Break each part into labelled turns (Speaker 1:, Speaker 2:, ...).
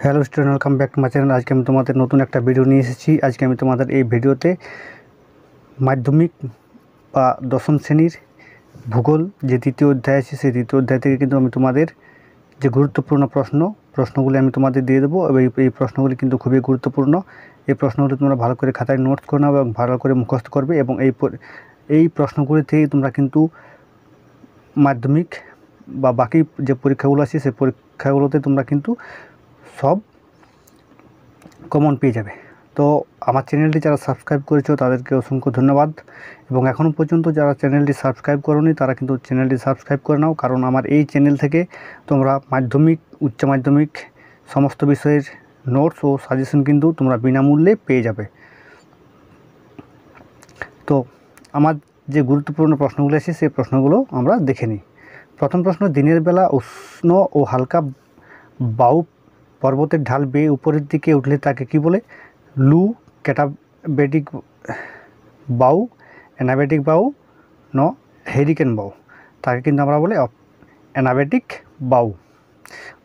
Speaker 1: Hello student, welcome back to my channel. আজকে আমি তোমাদের নতুন একটা ভিডিও নিয়ে এসেছি। আজকে আমি তোমাদের এই ভিডিওতে মাধ্যমিক বা দশম শ্রেণীর ভূগোল যে দ্বিতীয় অধ্যায় আছে, সেই দ্বিতীয় অধ্যায় থেকে কিন্তু আমি তোমাদের যে গুরুত্বপূর্ণ প্রশ্নগুলি আমি তোমাদের দিয়ে দেবো। এবং এই প্রশ্নগুলি কিন্তু খুবই গুরুত্বপূর্ণ। এই প্রশ্নগুলি তোমরা ভালো করে খাতায় নোটস করে নাও এবং ভালো করে মুখস্থ করবে। এবং এই প্রশ্নগুলি থেকেই তোমরা কিন্তু মাধ্যমিক বা বাকি যে পরীক্ষাগুলো আছে সেই পরীক্ষাগুলোতে তোমরা কিন্তু সব কমন পেয়ে যাবে। তো আমার চ্যানেলটি যারা সাবস্ক্রাইব করেছো তাদেরকে অসংখ্য ধন্যবাদ, এবং এখনও পর্যন্ত যারা চ্যানেলটি সাবস্ক্রাইব করোনি তারা কিন্তু চ্যানেলটি সাবস্ক্রাইব করে নাও, কারণ আমার এই চ্যানেল থেকে তোমরা মাধ্যমিক, উচ্চ মাধ্যমিক সমস্ত বিষয়ের নোটস ও সাজেশন কিন্তু তোমরা বিনামূল্যে পেয়ে যাবে। তো আমার যে গুরুত্বপূর্ণ প্রশ্নগুলো আছে সেই প্রশ্নগুলো আমরা দেখে নিই। প্রথম প্রশ্ন, দিনের বেলা উষ্ণ ও হালকা বায়ু পর্বতের ঢাল বেয়ে উপরের দিকে উঠলে তাকে কি বলে? লু, ক্যাটাবেটিক বায়ু, অ্যানাবেটিক বায়ু, হেরিকেন বায়ু। তাকে কিন্তু আমরা বলে অ্যানাবেটিক বায়ু।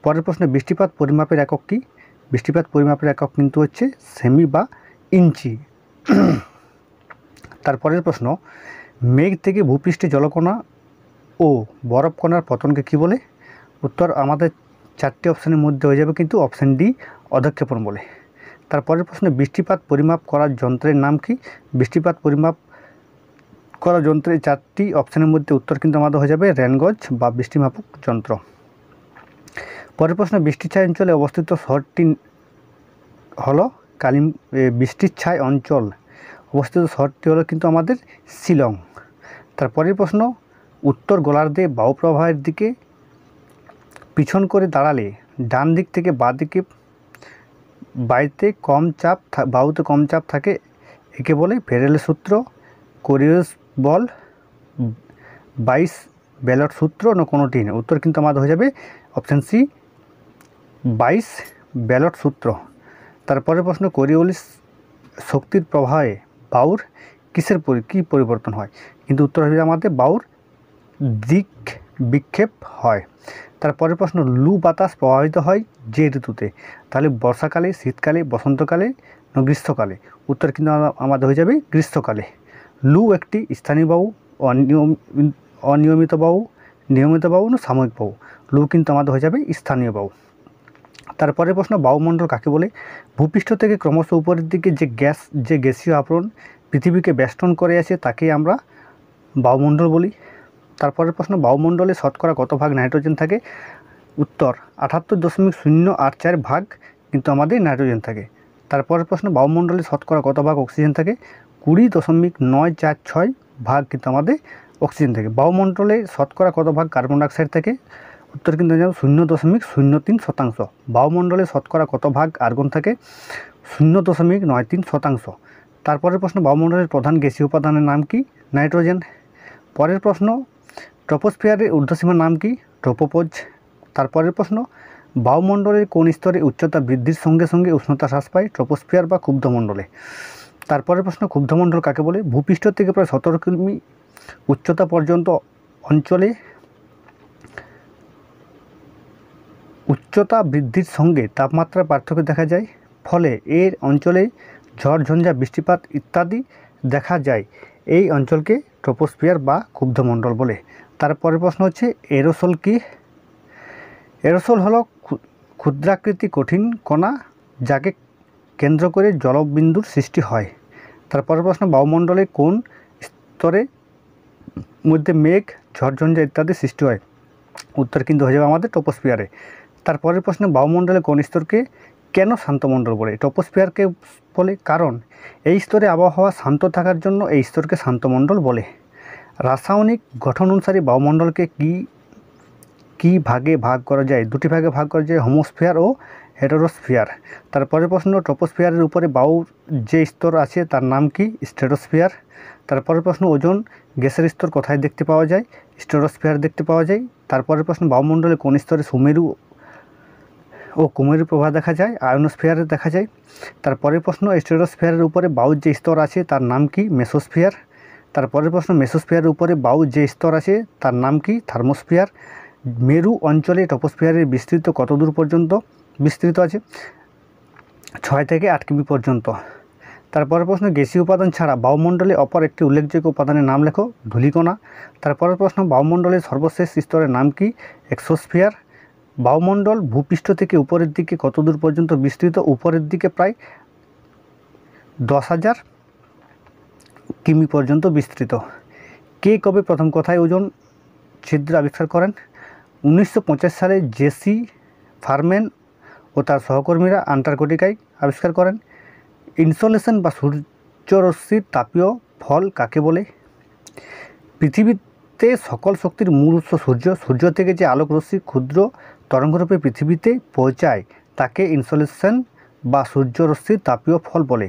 Speaker 1: পরের প্রশ্ন, বৃষ্টিপাত পরিমাপের একক কী? বৃষ্টিপাত পরিমাপের একক কিন্তু হচ্ছে সেমি বা ইঞ্চি। তারপরের প্রশ্ন, মেঘ থেকে ভূপৃষ্ঠে জলকণা ও বরফকণার পতনকে কী বলে? উত্তর আমাদের চারটি অপশানের মধ্যে হয়ে যাবে কিন্তু অপশান ডি, অধঃক্ষেপণ বলে। তারপরের প্রশ্নে, বৃষ্টিপাত পরিমাপ করার যন্ত্রের নাম কি? বৃষ্টিপাত পরিমাপ করা যন্ত্রের চারটি অপশানের মধ্যে উত্তর কিন্তু আমাদের হয়ে যাবে রেনগজ বা বৃষ্টিমাপক যন্ত্র। পরের প্রশ্ন, বৃষ্টির ছায় অঞ্চলে অবস্থিত শহরটি হলো বৃষ্টির ছায় অঞ্চল অবস্থিত শহরটি হলো কিন্তু আমাদের শিলং। তারপরের প্রশ্ন, উত্তর গোলার্ধে বায়ু প্রবাহের দিকে পিছন করে দাঁড়ালে ডান দিক থেকে বাঁ দিকে বায়ুতে কম চাপ থাকে, একে বলে ফেরেলের সূত্র, কোরিওস বল, 22 বেলট সূত্র, না কোনোটি নেই। উত্তর কিন্তু আমাদের হয়ে যাবে অপশান সি, 22 বেলট সূত্র। তারপরে প্রশ্ন, কোরিওলিস শক্তির প্রভাবে বায়ুর কী পরিবর্তন হয়? কিন্তু উত্তর হবে আমাদের বায়ুর দিক বিক্ষেপ হয়। তারপরের প্রশ্ন, লু বাতাস প্রবাহিত হয় যে ঋতুতে? তাহলে বর্ষাকালে, শীতকালে, বসন্তকালে না গ্রীষ্মকালে? উত্তর কিন্তু আমাদের হয়ে যাবে গ্রীষ্মকালে। লু একটি স্থানীয় বায়ু, অনিয়মিত বায়ু, নিয়মিত বায়ু না সাময়িক বায়ু? লু কিন্তু আমাদের হয়ে যাবে স্থানীয় বায়ু। তারপরের প্রশ্ন, বায়ুমণ্ডল কাকে বলে? ভূপৃষ্ঠ থেকে ক্রমশ উপরের দিকে যে গ্যাসীয় আবরণ পৃথিবীকে বেষ্টন করে আছে তাকেই আমরা বায়ুমণ্ডল বলি। তারপরের প্রশ্ন, বায়ুমণ্ডলে শতকরা কত ভাগ নাইট্রোজেন থাকে? উত্তর 78.084 ভাগ কিন্তু আমাদের নাইট্রোজেন থাকে। তারপরের প্রশ্ন, বায়ুমণ্ডলে শতকরা কত ভাগ অক্সিজেন থাকে? 20.946 ভাগ কিন্তু আমাদের অক্সিজেন থাকে। বায়ুমণ্ডলে শতকরা কত ভাগ কার্বন ডাইঅক্সাইড থাকে? উত্তর কিন্তু 0.03%। বায়ুমণ্ডলে শতকরা কত ভাগ আর্গন থাকে? 0.93%। তারপরের প্রশ্ন, বায়ুমণ্ডলের প্রধান গ্যাসীয় উপাদানের নাম কি? নাইট্রোজেন। পরের প্রশ্ন, ট্রপোস্ফিয়ারের ঊর্ধ্বসীমার নাম কি? ট্রপোপজ। তারপরের প্রশ্ন, বায়ুমণ্ডলের কোন স্তরে উচ্চতা বৃদ্ধির সঙ্গে সঙ্গে উষ্ণতা হ্রাস পায়? ট্রপোস্ফিয়ার বা ক্ষুব্ধমণ্ডলে। তারপরের প্রশ্ন, ক্ষুব্ধমণ্ডল কাকে বলে? ভূপৃষ্ঠ থেকে প্রায় 17 কিমি উচ্চতা পর্যন্ত অঞ্চলে উচ্চতা বৃদ্ধির সঙ্গে তাপমাত্রার পার্থক্য দেখা যায়, ফলে এর অঞ্চলে ঝড় ঝঞ্ঝা, বৃষ্টিপাত ইত্যাদি দেখা যায়। এই অঞ্চলকে ট্রপোস্ফিয়ার বা ক্ষুব্ধমণ্ডল বলে। তারপরের প্রশ্ন হচ্ছে, এরোসোল কি? এরোসোল হলো ক্ষুদ্রাকৃতি কঠিন কণা যাকে কেন্দ্র করে জলবিন্দুর সৃষ্টি হয়। তারপরের প্রশ্ন, বায়ুমণ্ডলের কোন স্তরের মধ্যে মেঘ, ঝড়ঝঞ্ঝা ইত্যাদি সৃষ্টি হয়? উত্তর কিন্তু হয়ে যাবে আমাদের ট্রপোস্ফিয়ারে। তারপরের প্রশ্ন, বায়ুমণ্ডলের কোন স্তরকে কেন শান্তমণ্ডল বলে? ট্রপোস্ফিয়ারকে বলে কারণ এই স্তরে আবহাওয়া শান্ত থাকার জন্য এই স্তরকে শান্তমণ্ডল বলে। রাসায়নিক গঠন অনুসারে বায়ুমণ্ডলকে কি ভাগে ভাগ করা যায়? দুটি ভাগে ভাগ করা যায়, হোমোস্ফিয়ার ও হেটেরোস্ফিয়ার। তারপরের প্রশ্ন, ট্রপোস্ফিয়ারের উপরে বায়ুর যে স্তর আছে তার নাম কি? স্ট্র্যাটোস্ফিয়ার। তারপরের প্রশ্ন, ওজোন গ্যাসের স্তর কোথায় দেখতে পাওয়া যায়? স্ট্র্যাটোস্ফিয়ার দেখতে পাওয়া যায়। তারপরের প্রশ্ন, বায়ুমণ্ডলে কোন স্তরে সুমেরু ও কুমেরু প্রভা দেখা যায়? আয়নোস্ফিয়ারে দেখা যায়। তারপরের প্রশ্ন, স্ট্র্যাটোস্ফিয়ারের উপরে বায়ুর যে স্তর আছে তার নাম কি? মেসোস্ফিয়ার। তারপরের প্রশ্ন, মেসোস্ফিয়ারের উপরে বায়ুর যে স্তর আছে তার নাম কি? থার্মোস্ফিয়ার। মেরু অঞ্চলে ট্রপোস্ফিয়ারের বিস্তৃত কত দূর পর্যন্ত? বিস্তৃত আছে 6 থেকে 8 কিমি পর্যন্ত। তারপরের প্রশ্ন, গ্যাসীয় উপাদান ছাড়া বায়ুমণ্ডলে অপর একটি উল্লেখযোগ্য উপাদানের নাম লেখো। ধূলিকণা। তারপরের প্রশ্ন, বায়ুমণ্ডলের সর্বশেষ স্তরের নাম কি? এক্সোস্ফিয়ার। বায়ুমণ্ডল ভূপৃষ্ঠ থেকে উপরের দিকে কত দূর পর্যন্ত বিস্তৃত? উপরের দিকে প্রায় 10,000 কিমি পর্যন্ত বিস্তৃত। কে কবে প্রথম কথায় ওজন ছিদ্র আবিষ্কার করেন? 1950 সালে জেসি ফারম্যান ও তার সহকর্মীরা আন্টার্কটিকায় আবিষ্কার করেন। ইনসোলেশন বা সূর্যরশ্মির তাপীয় ফল কাকে বলে? পৃথিবীতে সকল শক্তির মূল উৎস সূর্য। সূর্য থেকে যে আলোক রশ্মি ক্ষুদ্র তরঙ্গরূপে পৃথিবীতে পৌঁছায় তাকে ইনসোলেশন বা সূর্যরশ্মির তাপীয় ফল বলে।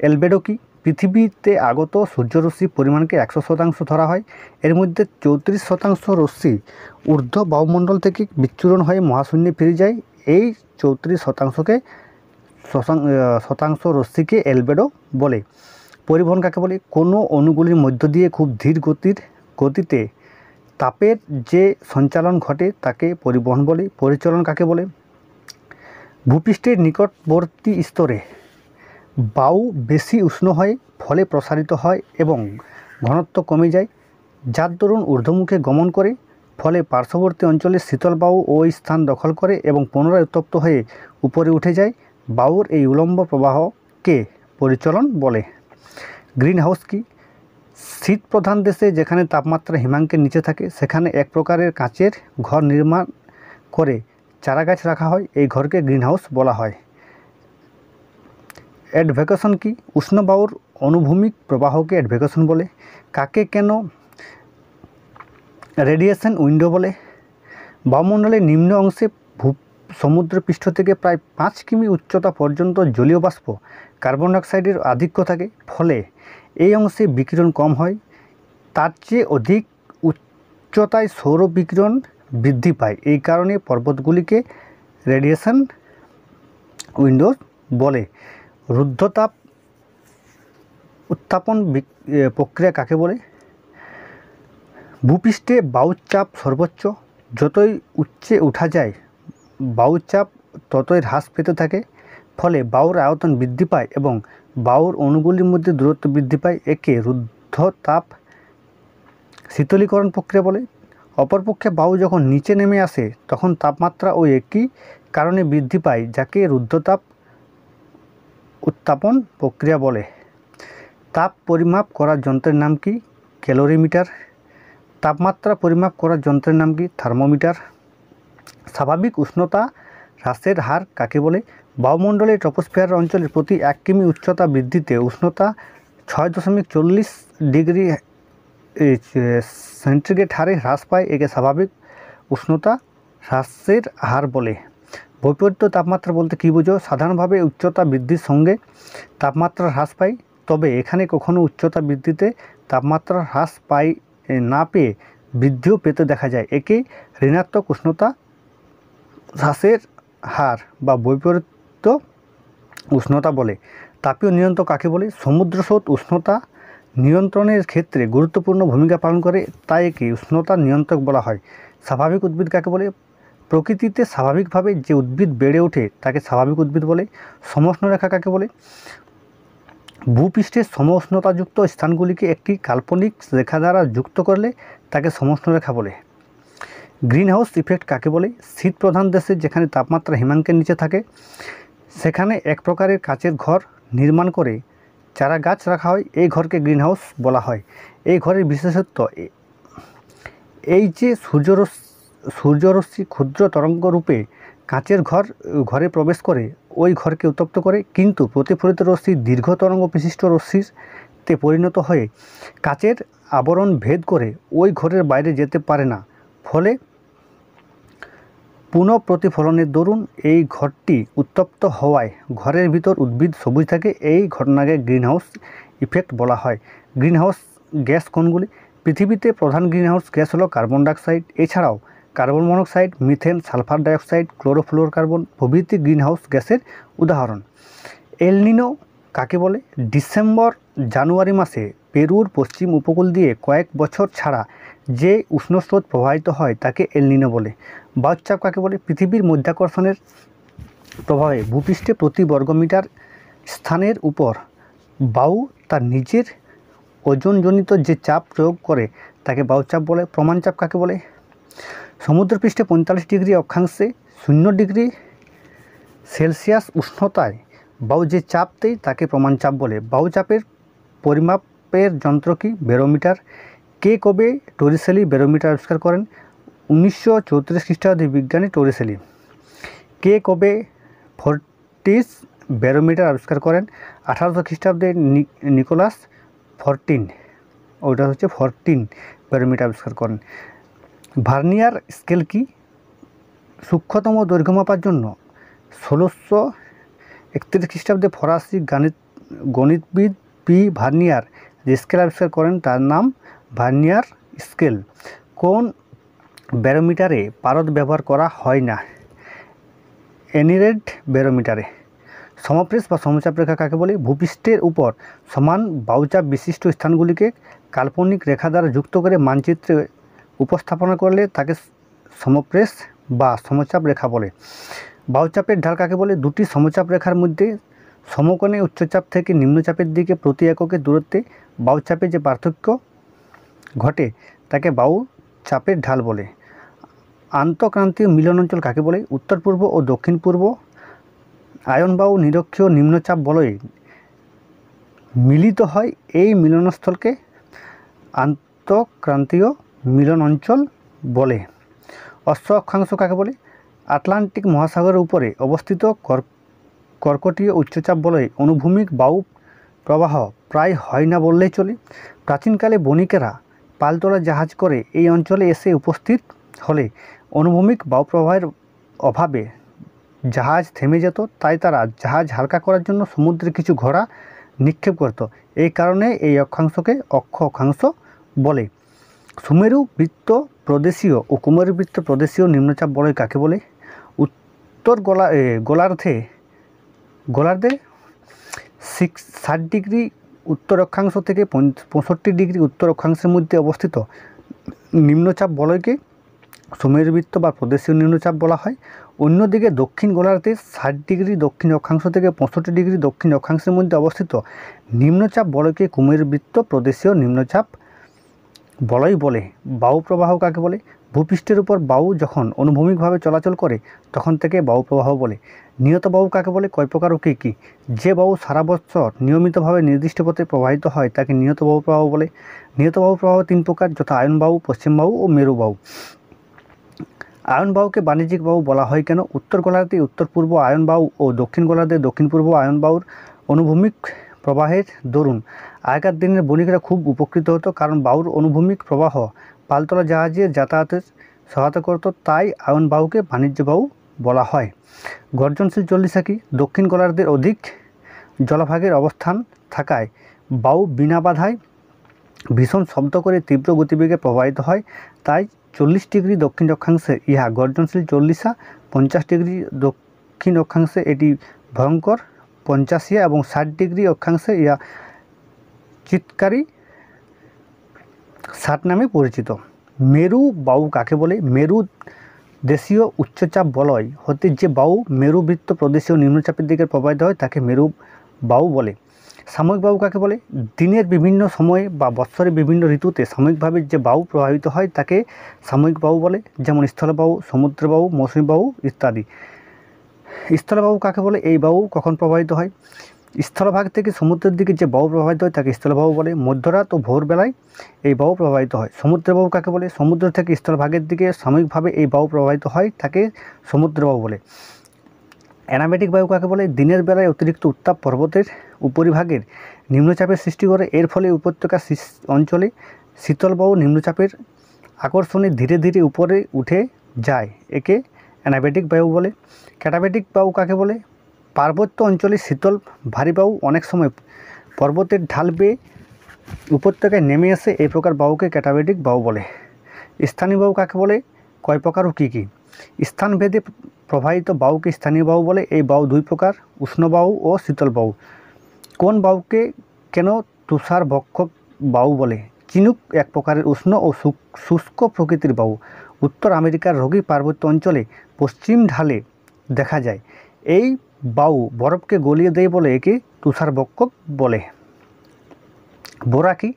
Speaker 1: অ্যালবেডো কি? পৃথিবীতে আগত সূর্যরশ্মির পরিমাণকে 100% ধরা হয়। এর মধ্যে 34% রশ্মি ঊর্ধ্ব বায়ুমণ্ডল থেকে বিচ্ছুরণ হয়ে মহাশূন্যে ফিরে যায়। এই 34% রশ্মিকে অ্যালবেডো বলে। পরিবহন কাকে বলে? কোনো অণুগুলির মধ্য দিয়ে খুব ধীর গতিতে তাপের যে সঞ্চালন ঘটে তাকে পরিবহন বলে। পরিচলন কাকে বলে? ভূপৃষ্ঠের নিকটবর্তী স্তরে বায়ু বেশি উষ্ণ হয়, ফলে প্রসারিত হয় এবং ঘনত্ব কমে যায়, যার দরুন ঊর্ধ্বমুখে গমন করে, ফলে পার্শ্ববর্তী অঞ্চলে শীতল বায়ু ওই স্থান দখল করে এবং পুনরায় উত্তপ্ত হয়ে উপরে উঠে যায়। বায়ুর এই উলম্ব প্রবাহকে পরিচলন বলে। গ্রিন হাউস কি? শীত প্রধান দেশে যেখানে তাপমাত্রা হিমাঙ্কের নিচে থাকে সেখানে এক প্রকারের কাচের ঘর নির্মাণ করে চারাগাছ রাখা হয়। এই ঘরকে গ্রিন হাউস বলা হয়। অ্যাডভেকশন কি? উষ্ণ বায়ুর অনুভূমিক প্রবাহকে অ্যাডভেকশন বলে। কাকে কেন রেডিয়েশন উইন্ডো বলে? বায়ুমণ্ডলের নিম্ন অংশে সমুদ্রপৃষ্ঠ থেকে প্রায় 5 কিমি উচ্চতা পর্যন্ত জলীয় বাষ্প কার্বন ডাইঅক্সাইডের আধিক্য থাকে, ফলে এই অংশে বিকিরণ কম হয়। তার চেয়ে অধিক উচ্চতায় সৌর বিকিরণ বৃদ্ধি পায়। এই কারণে পর্বতগুলিকে রেডিয়েশন উইন্ডো বলে। রুদ্ধতাপ উত্তাপন প্রক্রিয়া কাকে বলে? ভূপৃষ্ঠে বায়ুর চাপ সর্বোচ্চ। যতই উচ্চে ওঠা যায় বায়ুর চাপ ততই হ্রাস পেতে থাকে, ফলে বায়ুর আয়তন বৃদ্ধি পায় এবং বায়ুর অণুগুলির মধ্যে দূরত্ব বৃদ্ধি পায়। একে রুদ্ধতাপ শীতলীকরণ প্রক্রিয়া বলে। অপরপক্ষে বায়ু যখন নিচে নেমে আসে তখন তাপমাত্রা ওই একই কারণে বৃদ্ধি পায়, যাকে রুদ্ধতাপ উত্তাপন প্রক্রিয়া বলে। তাপ পরিমাপ করার যন্ত্রের নাম কি? ক্যালোরিমিটার। তাপমাত্রা পরিমাপ করার যন্ত্রের নাম কি? থার্মোমিটার। স্বাভাবিক উষ্ণতা হ্রাসের হার কাকে বলে? বায়ুমণ্ডলের ট্রপোস্ফিয়ার অঞ্চলের প্রতি 1 কিমি উচ্চতা বৃদ্ধিতে উষ্ণতা 6.40 ডিগ্রি সেন্টিগ্রেড হারে হ্রাস পায়। একে স্বাভাবিক উষ্ণতা হ্রাসের হার বলে। বৈপরীত্য তাপমাত্রা বলতে কী বোঝো? সাধারণভাবে উচ্চতা বৃদ্ধির সঙ্গে তাপমাত্রা হ্রাস পায়, তবে এখানে কখনো উচ্চতা বৃদ্ধিতে তাপমাত্রা হ্রাস না পেয়ে বৃদ্ধিও পেতে দেখা যায়। একে ঋণাত্মক উষ্ণতা হ্রাসের হার বা বৈপরীত্য উষ্ণতা বলে। তাপীয় নিয়ন্ত্রক কাকে বলে? সমুদ্র স্রোত উষ্ণতা নিয়ন্ত্রণের ক্ষেত্রে গুরুত্বপূর্ণ ভূমিকা পালন করে, তাই একে উষ্ণতা নিয়ন্ত্রক বলা হয়। স্বাভাবিক উদ্ভিদ কাকে বলে? প্রকৃতিতে স্বাভাবিকভাবে যে উদ্ভিদ বেড়ে ওঠে তাকে স্বাভাবিক উদ্ভিদ বলে। সমউষ্ণরেখা কাকে বলে? ভূপৃষ্ঠের সমউষ্ণতাযুক্ত স্থানগুলিকে একটি কাল্পনিক রেখা দ্বারা যুক্ত করলে তাকে সমউষ্ণরেখা বলে। গ্রিন হাউস ইফেক্ট কাকে বলে? শীত প্রধান দেশে যেখানে তাপমাত্রা হিমাঙ্কের নিচে থাকে সেখানে এক প্রকারের কাচের ঘর নির্মাণ করে চারা গাছ রাখা হয়। এই ঘরকে গ্রিন হাউস বলা হয়। এই ঘরের বিশেষত্ব এই যে সূর্যরশ্মি ক্ষুদ্র তরঙ্গ রূপে কাচের ঘরে প্রবেশ করে ওই ঘরকে উত্তপ্ত করে, কিন্তু প্রতিফলিত রশ্মি দীর্ঘ তরঙ্গ বিশিষ্ট রশ্মিতে পরিণত হয়ে কাচের আবরণ ভেদ করে ওই ঘরের বাইরে যেতে পারে না, ফলে পুনঃপ্রতিফলনের দরুন এই ঘরটি উত্তপ্ত হওয়ায় ঘরের ভিতর উদ্ভিদ সবুজ থাকে। এই ঘটনাকে গ্রিন হাউস ইফেক্ট বলা হয়। গ্রিন হাউস গ্যাস কোনগুলি? পৃথিবীতে প্রধান গ্রিন হাউস গ্যাস হলো কার্বন ডাইঅক্সাইড। এছাড়াও carbon monoxide, methane, sulphur dioxide, chlorofluorocarbon প্রভৃতি গ্রিন হাউস গ্যাসের উদাহরণ। এল নিনো কাকে বলে? ডিসেম্বর জানুয়ারি মাসে পেরুর পশ্চিম উপকূল দিয়ে কয়েক বছর ছাড়া যে উষ্ণস্রোত প্রবাহিত হয় তাকে এল নিনো বলে। বায়ুচাপ কাকে বলে? পৃথিবীর মাধ্যাকর্ষণের প্রভাবে ভূপৃষ্ঠে প্রতি বর্গমিটার স্থানের উপর বায়ু তার নিজের ওজনজনিত যে চাপ প্রয়োগ করে তাকে বায়ুচাপ বলে। প্রমাণ চাপ কাকে বলে? সমুদ্রপৃষ্ঠে 45 ডিগ্রি অক্ষাংশে 0 ডিগ্রি সেলসিয়াস উষ্ণতায় বায়ু যে চাপ দেয় তাকে প্রমাণ চাপ বলে। বায়ুচাপের পরিমাপের যন্ত্র কি? ব্যারোমিটার। কে কবে টরিসেলি ব্যারোমিটার আবিষ্কার করেন? 1934 খ্রিস্টাব্দে বিজ্ঞানী টরিসেলি। কে কবে ফর্টিস ব্যারোমিটার আবিষ্কার করেন? 1800 খ্রিস্টাব্দে নিকোলাস ফর্টিন, ওইটা হচ্ছে 14 ব্যারোমিটার আবিষ্কার করেন। ভার্নিয়ার স্কেল কি? সূক্ষ্মতম দৈর্ঘ্য মাপার জন্য 1631 খ্রিস্টাব্দে ফরাসি গণিতবিদ পি ভার্নিয়ার যে স্কেল আবিষ্কার করেন তার নাম ভার্নিয়ার স্কেল। কোন ব্যারোমিটারে পারদ ব্যবহার করা হয় না? এনিরেড ব্যারোমিটারে। সমপ্রেস বা সমচাপ রেখা কাকে বলে? ভূপৃষ্ঠের উপর সমান বায়ুচাপ বিশিষ্ট স্থানগুলিকে কাল্পনিক রেখা দ্বারা যুক্ত করে মানচিত্রে উপস্থাপনা করলে তাকে সমপ্রেস বা সমচাপ রেখা বলে। বায়ুচাপের ঢাল কাকে বলে? দুটি সমচাপ রেখার মধ্যে সমকোণে উচ্চচাপ থেকে নিম্নচাপের দিকে প্রতি এককের দূরত্বে বায়ুচাপে যে পার্থক্য ঘটে তাকে বায়ুচাপের ঢাল বলে। আন্তঃক্রান্তীয় মিলন অঞ্চল কাকে বলে? উত্তর পূর্ব ও দক্ষিণ পূর্ব আয়নবায়ু নিরক্ষীয় নিম্নচাপ বলয়ে মিলিত হয়, এই মিলনস্থলকে আন্তঃক্রান্তীয় মিলন অঞ্চল বলে। অশ্ব অক্ষাংশ কাকে বলে? আটলান্টিক মহাসাগরের উপরে অবস্থিত কর্কটীয় উচ্চচাপ বলয়ে অনুভূমিক বায়ু প্রবাহ প্রায় হয় না বললেই চলে। প্রাচীনকালে বণিকেরা পালতোলা জাহাজ করে এই অঞ্চলে এসে উপস্থিত হলে অনুভূমিক বায়ু প্রবাহের অভাবে জাহাজ থেমে যেত, তাই তারা জাহাজ হালকা করার জন্য সমুদ্রে কিছু ঘোড়া নিক্ষেপ করত। এই কারণে এই অক্ষাংশকে অক্ষ অক্ষাংশ বলে। সুমেরু বৃত্ত প্রদেশীয় ও কুমেরু বৃত্ত প্রদেশীয় নিম্নচাপ বলয় কাকে বলে? উত্তর গোলার্ধে 60 ডিগ্রি উত্তর অক্ষাংশ থেকে 65 ডিগ্রি উত্তর অক্ষাংশের মধ্যে অবস্থিত নিম্নচাপ বলয়কে সুমেরু বৃত্ত বা প্রদেশীয় নিম্নচাপ বলা হয়। অন্যদিকে দক্ষিণ গোলার্ধে 60 ডিগ্রি দক্ষিণ অক্ষাংশ থেকে 65 ডিগ্রি দক্ষিণ অক্ষাংশের মধ্যে অবস্থিত নিম্নচাপ বলয়কে কুমেরু বৃত্ত প্রদেশীয় নিম্নচাপ বলয় বলে। বায়ু প্রবাহ কাকে বলে? ভূপৃষ্ঠের উপর বায়ু যখন অনুভূমিকভাবে চলাচল করে তখন থেকে বায়ু প্রবাহ বলে। নিয়ত বায়ু কাকে বলে? কয় প্রকার ও কী কী? যে বায়ু সারা বছর নিয়মিতভাবে নির্দিষ্ট পথে প্রবাহিত হয় তাকে নিয়ত বায়ু প্রবাহ বলে। নিয়ত বায়ু প্রবাহ 3 প্রকার, যথা আয়ন বায়ু, পশ্চিম বায়ু ও মেরু বায়ু। আয়ন বায়ুকে বাণিজ্যিক বায়ু বলা হয় কেন? উত্তর গোলার্ধে উত্তর পূর্ব আয়ন বায়ু ও দক্ষিণ গোলার্ধে দক্ষিণ পূর্ব আয়ন বায়ুর অনুভূমিক প্রবাহের দরুন আগেকার দিনের বণিকরা খুব উপকৃত হতো, কারণ বায়ুর অনুভূমিক প্রবাহ পালতোলা জাহাজের যাতায়াতের সহায়তা করত, তাই আয়ন বায়ুকে বাণিজ্য বায়ু বলা হয়। গর্জনশীল চল্লিশা কি? দক্ষিণ গোলার্ধের অধিক জলভাগের অবস্থান থাকায় বায়ু বিনা বাধায় ভীষণ শব্দ করে তীব্র গতিবেগে প্রবাহিত হয়, তাই 40 ডিগ্রি দক্ষিণ অক্ষাংশে ইহা গর্জনশীল চল্লিশা, 50 ডিগ্রি দক্ষিণ অক্ষাংশে এটি ভয়ঙ্কর পঞ্চাশিয়া এবং 60 ডিগ্রি অক্ষাংশে ইহা চিৎকারী 60 নামে পরিচিত। মেরু বায়ু কাকে বলে? মেরু দেশীয় উচ্চচাপ বলয় হতে যে বায়ু মেরু বৃত্ত প্রদেশীয় নিম্নচাপের দিকে প্রবাহিত হয় তাকে মেরু বায়ু বলে। সাময়িক বায়ু কাকে বলে? দিনের বিভিন্ন সময়ে বা বৎসরের বিভিন্ন ঋতুতে সাময়িকভাবে যে বায়ু প্রবাহিত হয় তাকে সাময়িক বায়ু বলে, যেমন স্থলবায়ু, সমুদ্র বায়ু, মৌসুমী বায়ু ইত্যাদি। স্থলবায়ু কাকে বলে? এই বায়ু কখন প্রবাহিত হয়? স্থলভাগ থেকে সমুদ্রের দিকে যে বায়ু প্রবাহিত হয় তাকে স্থলবায়ু বলে। মধ্যরাত ও ভোরবেলায় এই বায়ু প্রবাহিত হয়। সমুদ্র বায়ু কাকে বলে? সমুদ্র থেকে স্থলভাগের দিকে সাময়িকভাবে এই বায়ু প্রবাহিত হয় তাকে সমুদ্র বায়ু বলে। অ্যানাবেটিক বায়ু কাকে বলে? দিনের বেলায় অতিরিক্ত উত্তাপ পর্বতের উপরিভাগের নিম্নচাপের সৃষ্টি করে, এর ফলে উপত্যকা অঞ্চলে শীতল বায়ু নিম্নচাপের আকর্ষণে ধীরে ধীরে উপরে উঠে যায়, একে অ্যানাবেটিক বায়ু বলে। ক্যাটাবেটিক বায়ু কাকে বলে? পার্বত্য অঞ্চলে শীতল ভারী বায়ু অনেক সময় পর্বতের ঢাল বেয়ে উপত্যকায় নেমে আসে, এই প্রকার বায়ুকে ক্যাটাবেটিক বায়ু বলে। স্থানীয় বায়ু কাকে বলে? কয় প্রকার ও কী কী? স্থানভেদে প্রবাহিত বায়ুকে স্থানীয় বায়ু বলে। এই বায়ু 2 প্রকার, উষ্ণ বায়ু ও শীতল বায়ু। কোন বায়ুকে কেন তুষার ভক্ষক বায়ু বলে? চিনুক এক প্রকারের উষ্ণ ও শুষ্ক প্রকৃতির বায়ু। উত্তর আমেরিকার রোগী পার্বত্য অঞ্চলে পশ্চিম ঢালে দেখা যায়। এই বায়ু বরফকে গলিয়ে দেয় বলে একে তুষারবক্ষক বলে। বোরা কি?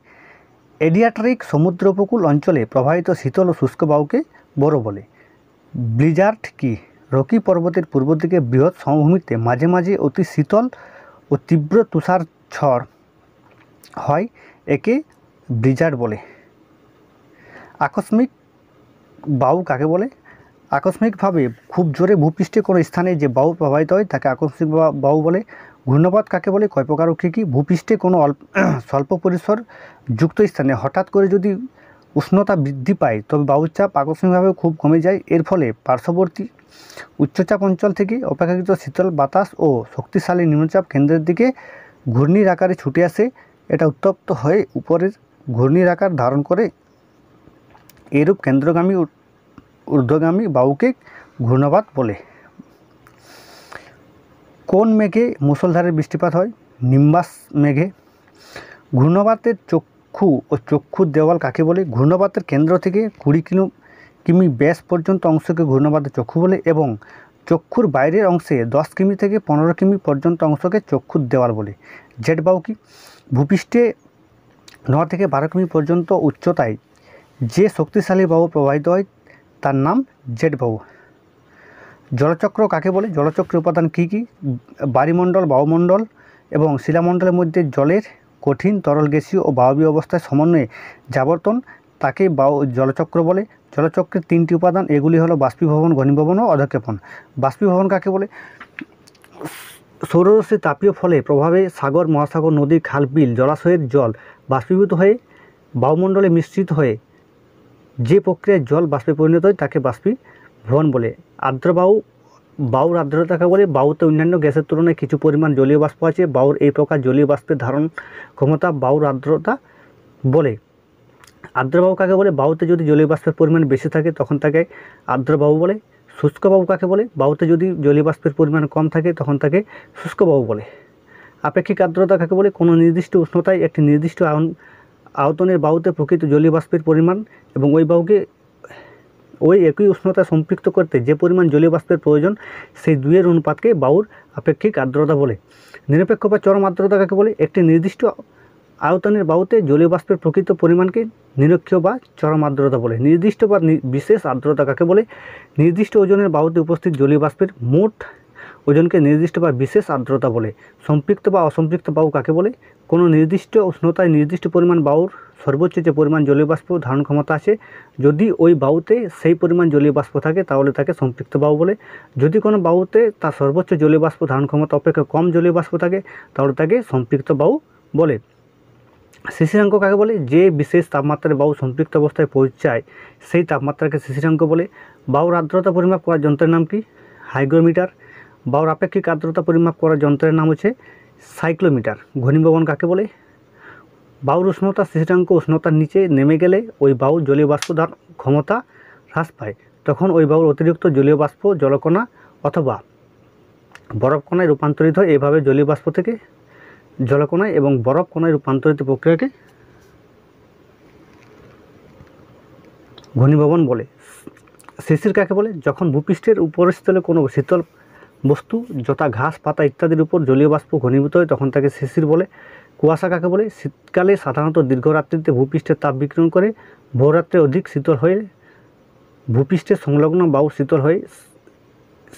Speaker 1: এডিয়াট্রিক সমুদ্র উপকূল অঞ্চলে প্রবাহিত শীতল ও শুষ্ক বায়ুকে বোরো বলে। ব্লিজার্ড কি? রকি পর্বতের পূর্ব দিকে বৃহৎ সমভূমিতে মাঝে মাঝে অতি শীতল ও তীব্র তুষার ঝড় হয়, একে ব্লিজার্ড বলে। আকস্মিক বায়ু কাকে বলে? আকস্মিকভাবে খুব জোরে ভূপৃষ্ঠে কোনো স্থানে যে বায়ু প্রবাহিত হয় তাকে আকস্মিক বায়ু বলে। ঘূর্ণপাত কাকে বলে? কয় প্রকার ও কী কী? ভূপৃষ্ঠে কোনো স্বল্প পরিসর যুক্ত স্থানে হঠাৎ করে যদি উষ্ণতা বৃদ্ধি পায় তবে বায়ুর চাপ আকস্মিকভাবে খুব কমে যায়। এর ফলে পার্শ্ববর্তী উচ্চচাপ অঞ্চল থেকে অপেক্ষাকৃত শীতল বাতাস ও শক্তিশালী নিম্নচাপ কেন্দ্রের দিকে ঘূর্ণির আকারে ছুটে আসে। এটা উত্তপ্ত হয়ে উপরের ঘূর্ণির আকার ধারণ করে। এরূপ কেন্দ্রগামী ঊর্ধ্বগামী বায়ুকে ঘূর্ণপাত বলে। কোন মেঘে মুষলধারে বৃষ্টিপাত হয়? নিম্বাস মেঘে। ঘূর্ণপাতের চক্ষু ও চক্ষুর দেওয়াল কাকে বলে? ঘূর্ণপাতের কেন্দ্র থেকে 20 কিমি ব্যাস পর্যন্ত অংশকে ঘূর্ণপাতের চক্ষু বলে এবং চক্ষুর বাইরের অংশে 10 কিমি থেকে 15 কিমি পর্যন্ত অংশকে চক্ষুর দেওয়াল বলে। জেট বায়ু কি? ভূপৃষ্ঠে 9 থেকে 12 কিমি পর্যন্ত উচ্চতায় যে শক্তিশালী বায়ু প্রবাহিত হয় তার নাম জেট বায়ু। জলচক্র কাকে বলে? জলচক্রের উপাদান কী কী? বায়ুমণ্ডল, বায়ুমণ্ডল এবং শিলামণ্ডলের মধ্যে জলের কঠিন, তরল, গ্যাসীয় ও বায়বীয় অবস্থায় সমন্বয়ে যাবর্তন তাকে জলচক্র বলে। জলচক্রের 3টি উপাদান, এগুলি হলো বাষ্পীভবন, ঘনীভবন ও অধঃক্ষেপণ। বাষ্পীভবন কাকে বলে? সৌররশ্মির তাপীয় ফলে প্রভাবে সাগর, মহাসাগর, নদী, খাল, বিল, জলাশয়ের জল বাষ্পীভূত হয়ে বায়ুমণ্ডলে মিশ্রিত হয়ে যে প্রক্রিয়ায় জল বাষ্পে পরিণত হয় তাকে বাষ্পীভবন বলে। আর্দ্র বায়ু, বায়ুর আর্দ্রতা কাকে বলে? বায়ুতে অন্যান্য গ্যাসের তুলনায় কিছু পরিমাণ জলীয় বাষ্প আছে। বায়ুর এই প্রকার জলীয় বাষ্পের ধারণ ক্ষমতা বায়ুর আর্দ্রতা বলে। আর্দ্র বায়ু কাকে বলে? বায়ুতে যদি জলীয় বাষ্পের পরিমাণ বেশি থাকে তখন তাকে আর্দ্র বায়ু বলে। শুষ্ক বায়ু কাকে বলে? বায়ুতে যদি জলীয় বাষ্পের পরিমাণ কম থাকে তখন তাকে শুষ্ক বায়ু বলে। আপেক্ষিক আর্দ্রতা কাকে বলে? কোনো নির্দিষ্ট উষ্ণতায় একটি নির্দিষ্ট আয়তনের বায়ুতে প্রকৃত জলীয় বাষ্পের পরিমাণ এবং ওই বায়ুকে ওই একই উষ্ণতা সম্পৃক্ত করতে যে পরিমাণ জলীয় বাষ্পের প্রয়োজন সেই দুইয়ের অনুপাতকে বায়ুর আপেক্ষিক আর্দ্রতা বলে। নিরপেক্ষ বা চরম আর্দ্রতা কাকে বলে? একটি নির্দিষ্ট আয়তনের বায়ুতে জলীয় বাষ্পের প্রকৃত পরিমাণকে নিরক্ষীয় বা চরম আর্দ্রতা বলে। নির্দিষ্ট বা বিশেষ আর্দ্রতা কাকে বলে? নির্দিষ্ট ওজনের বায়ুতে উপস্থিত জলীয় বাষ্পের মোট ওজনকে নির্দিষ্ট বা বিশেষ আর্দ্রতা বলে। সম্পৃক্ত বা অসম্পৃক্ত বায়ু কাকে বলে? কোনো নির্দিষ্ট উষ্ণতায় নির্দিষ্ট পরিমাণ বায়ুর সর্বোচ্চ যে পরিমাণ জলীয় বাষ্প ধারণ ক্ষমতা আছে যদি ওই বায়ুতে সেই পরিমাণ জলীয় বাষ্প থাকে তাহলে তাকে সম্পৃক্ত বায়ু বলে। যদি কোনো বায়ুতে তার সর্বোচ্চ জলীয় বাষ্প ধারণ ক্ষমতা অপেক্ষা কম জলীয় বাষ্প থাকে তাহলে তাকে সম্পৃক্ত বায়ু বলে। শিশিরাঙ্ক কাকে বলে? যে বিশেষ তাপমাত্রায় বায়ু সম্পৃক্ত অবস্থায় পৌঁছায় সেই তাপমাত্রাকে শিশিরাঙ্ক বলে। বায়ুর আর্দ্রতা পরিমাপ করার যন্ত্রের নাম কি? হাইগ্রোমিটার। বায়ুর আপেক্ষিক আর্দ্রতা পরিমাপ করার যন্ত্রের নাম হচ্ছে সাইক্লোমিটার। ঘনীভবন কাকে বলে? বায়ুর উষ্ণতা শিশিরাঙ্ক উষ্ণতার নিচে নেমে গেলে ওই বায়ুর জলীয় বাষ্প ধারণ ক্ষমতা হ্রাস পায়, তখন ওই বায়ুর অতিরিক্ত জলীয় বাষ্প জলকণা অথবা বরফকণায় রূপান্তরিত হয়। এভাবে জলীয় বাষ্প থেকে জলকণায় এবং বরফ কণায় রূপান্তরিত প্রক্রিয়াকে ঘনীভবন বলে। শিশির কাকে বলে? যখন ভূপৃষ্ঠের উপরিস্থলে কোনো শীতল বস্তু যথা ঘাস, পাতা ইত্যাদির উপর জলীয় বাষ্প ঘনীভূত হয় তখন তাকে শিশির বলে। কুয়াশা কাকে বলে? শীতকালে সাধারণত দীর্ঘরাত্রিতে ভূপৃষ্ঠের তাপ বিকিরণ করে ভোররাত্রে অধিক শীতল হয়ে ভূপৃষ্ঠের সংলগ্ন বায়ু শীতল হয়ে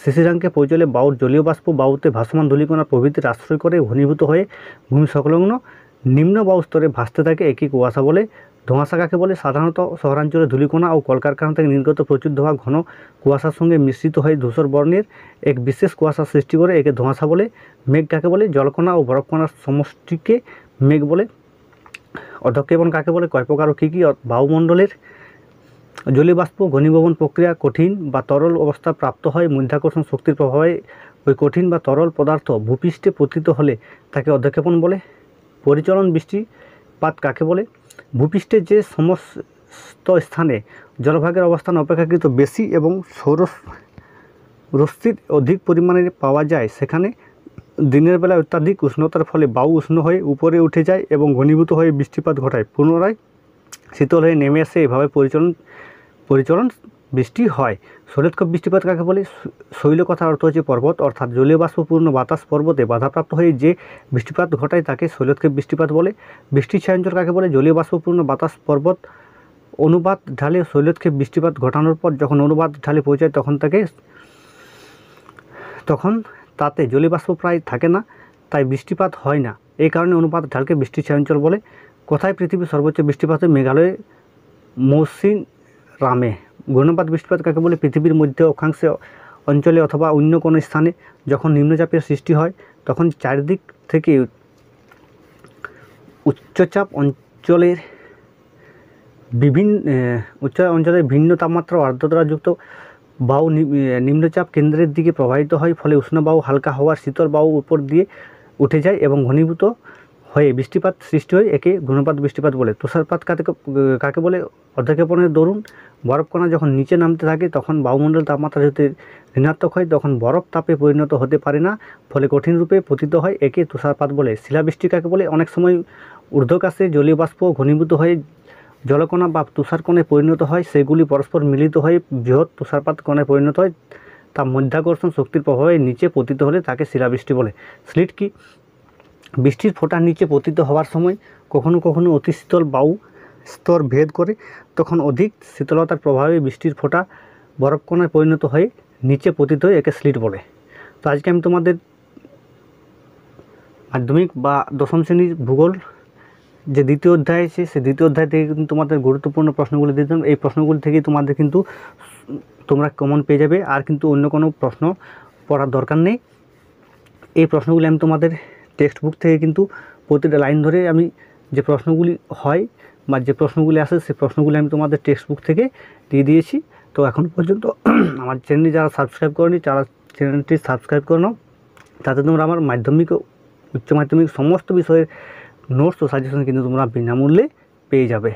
Speaker 1: শিশিরাঙ্কে পৌঁছলে বায়ুর জলীয় বাষ্প বায়ুতে ভাসমান ধূলিকণা প্রভৃতির আশ্রয় করে ঘনীভূত হয়ে ভূমি সংলগ্ন নিম্ন বায়ু স্তরে ভাসতে থাকে, একে কুয়াশা বলে। ধোঁয়াশা কাকে বলে? সাধারণত শহরাঞ্চলে ধূলিকণা ও কলকারখানা থেকে নির্গত প্রচুর ধোঁয়া ঘন কুয়াশার সঙ্গে মিশ্রিত হয়ে ধূসর বর্ণের এক বিশেষ কুয়াশা সৃষ্টি করে, একে ধোঁয়াশা বলে। মেঘ কাকে বলে? জলকণা ও বরফকণার সমষ্টিকে মেঘ বলে। অধঃক্ষেপণ কাকে বলে? কয় প্রকার ও কী কী? বায়ুমণ্ডলের জলীয় বাষ্প ঘনীভবন প্রক্রিয়া কঠিন বা তরল অবস্থা প্রাপ্ত হয় মাধ্যাকর্ষণ শক্তির প্রভাবে ওই কঠিন বা তরল পদার্থ ভূপৃষ্ঠে পতিত হলে তাকে অধঃক্ষেপণ বলে। পরিচলন বৃষ্টিপাত কাকে বলে? ভূপৃষ্ঠের যে সমস্ত স্থানে জলভাগের অবস্থান অপেক্ষাকৃত বেশি এবং সৌররশ্মির অধিক পরিমাণে পাওয়া যায় সেখানে দিনের বেলায় অত্যাধিক উষ্ণতার ফলে বায়ু উষ্ণ হয়ে উপরে উঠে যায় এবং ঘনীভূত হয়ে বৃষ্টিপাত ঘটায়, পুনরায় শীতল হয়ে নেমে আসে। এভাবে পরিচলন বৃষ্টি হয়। শৈলক্ষেপ বৃষ্টিপাত কাকে বলে? শৈল কথার অর্থ হচ্ছে পর্বত, অর্থাৎ জলীয় বাষ্পপূর্ণ বাতাস পর্বতে বাধাপ্রাপ্ত হয়ে যে বৃষ্টিপাত ঘটায় তাকে শৈলক্ষেপ বৃষ্টিপাত বলে। বৃষ্টির ছায়াঞ্চল কাকে বলে? জলীয় বাষ্পপূর্ণ বাতাস পর্বত অনুবাদ ঢালে শৈলক্ষেপ বৃষ্টিপাত ঘটানোর পর যখন অনুবাদ ঢালে পৌঁছায় তখন তাতে জলীয় বাষ্প প্রায় থাকে না, তাই বৃষ্টিপাত হয় না। এই কারণে অনুপাত ঢালকে বৃষ্টির ছায়াঞ্চল বলে। কোথায় পৃথিবীর সর্বোচ্চ বৃষ্টিপাত হয়? মেঘালয়ে মৌসিনরামে। ঘূর্ণিপাত বৃষ্টিপাত কাকে বলে? পৃথিবীর মধ্য অক্ষাংশে অঞ্চলে অথবা অন্য কোনো স্থানে যখন নিম্নচাপের সৃষ্টি হয় তখন চারিদিক থেকে উচ্চচাপ অঞ্চলের ভিন্ন তাপমাত্রা ও আর্দ্রতাযুক্ত বায়ু নিম্নচাপ কেন্দ্রের দিকে প্রবাহিত হয়, ফলে উষ্ণ বায়ু হালকা হওয়ার শীতল বায়ু উপর দিয়ে উঠে যায় এবং ঘনীভূত হয়ে বৃষ্টিপাত সৃষ্টি হয়, একে ঘূর্ণিপাত বৃষ্টিপাত বলে। তুষারপাত কাকে বলে? অধঃক্ষেপণের দরুন বরফকণা যখন নিচে নামতে থাকে তখন বায়ুমণ্ডলের তাপমাত্রা যদি ঋণাত্মক হয় তখন বরফ তাপে পরিণত হতে পারে না, ফলে কঠিন রূপে পতিত হয়, একে তুষারপাত বলে। শিলাবৃষ্টি কাকে বলে? অনেক সময় ঊর্ধ্বকাশে জলীয় বাষ্প ঘনীভূত হয়ে জলকণা বা তুষারকণায় পরিণত হয়, সেগুলি পরস্পর মিলিত হয়ে বৃহৎ তুষারপাত কণায় পরিণত হয়, তা মধ্যাকর্ষণ শক্তির প্রভাবে নিচে পতিত হলে তাকে শিলাবৃষ্টি বলে। স্লিট কি? বৃষ্টির ফোঁটার নিচে পতিত হওয়ার সময় কখনো কখনো অতি শীতল বায়ু স্তর ভেদ করে, তখন অধিক শীতলতার প্রভাবে বৃষ্টির ফোঁটা বরফকণায় পরিণত হয়ে নিচে পতিত হয়ে একে স্লিট বলে। তো আজকে আমি তোমাদের মাধ্যমিক বা দশম শ্রেণীর ভূগোল যে দ্বিতীয় অধ্যায় আছে সেই দ্বিতীয় অধ্যায় থেকে কিন্তু তোমাদের গুরুত্বপূর্ণ প্রশ্নগুলি দিতাম। এই প্রশ্নগুলি থেকে তোমাদের কিন্তু তোমরা কমন পেয়ে যাবে, আর কিন্তু অন্য কোনো প্রশ্ন পড়ার দরকার নেই। এই প্রশ্নগুলি আমি তোমাদের টেক্সট বুক থেকে কিন্তু প্রতিটা লাইন ধরে আমি যে প্রশ্নগুলি হয় বা যে প্রশ্নগুলি আসে সেই প্রশ্নগুলি আমি তোমাদের টেক্সট বুক থেকে দিয়ে দিয়েছি। তো এখন পর্যন্ত আমার চ্যানেলটি যারা সাবস্ক্রাইব করেনি তারা চ্যানেলটি সাবস্ক্রাইব করে নাও, তাতে তোমরা আমার মাধ্যমিক ও উচ্চ মাধ্যমিক সমস্ত বিষয়ের নোটস ও সাজেশন কিন্তু তোমরা বিনামূল্যে পেয়ে যাবে।